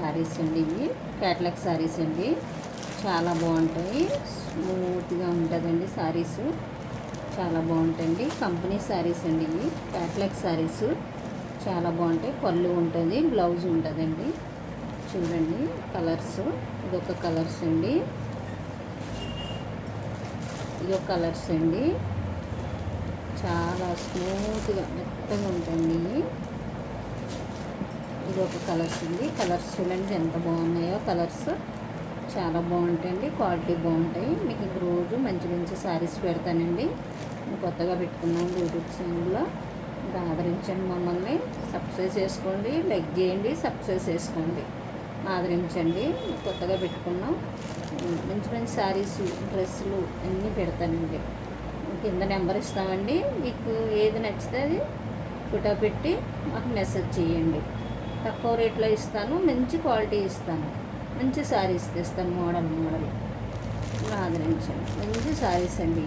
శారీస్ అండి. ఇవి క్యాట్లాగ్ శారీస్ అండి. చాలా బాగుంటాయి. స్మూత్గా ఉంటుందండి శారీస్. చాలా బాగుంటాయండి. కంపెనీ శారీస్ అండి. ఇవి క్యాట్లాగ్ శారీస్ చాలా బాగుంటాయి. పళ్ళు ఉంటుంది, బ్లౌజ్ ఉంటుందండి. చూడండి కలర్స్. ఇదొక కలర్స్ అండి. ఇదొక కలర్స్ అండి. చాలా స్మూత్గా మెత్తగా ఉంటుంది. ఇది ఒక కలర్స్ అండి. కలర్స్ చూడండి ఎంత బాగున్నాయో. కలర్స్ చాలా బాగుంటాయండి. క్వాలిటీ బాగుంటాయి. మీకు ఇంక రోజు మంచి మంచి శారీస్ పెడతానండి. కొత్తగా పెట్టుకున్నాం యూట్యూబ్ ఛానల్లో. ఇంకా ఆదరించండి మమ్మల్ని. సబ్స్క్రైబ్ చేసుకోండి, లైక్ చేయండి, సబ్స్క్రైబ్ చేసుకోండి, ఆదరించండి. కొత్తగా పెట్టుకున్నాం మంచి మంచి శారీస్, డ్రెస్సులు అన్నీ పెడతానండి. కింద నెంబర్ ఇస్తామండి. మీకు ఏది నచ్చితే అది ఫోటో పెట్టి మాకు మెసేజ్ చేయండి. తక్కువ రేట్లో ఇస్తాను, మంచి క్వాలిటీ ఇస్తాను, మంచి శారీస్ తెస్తాను. మోడల్ ఆదరించండి. మంచి శారీస్ అండి.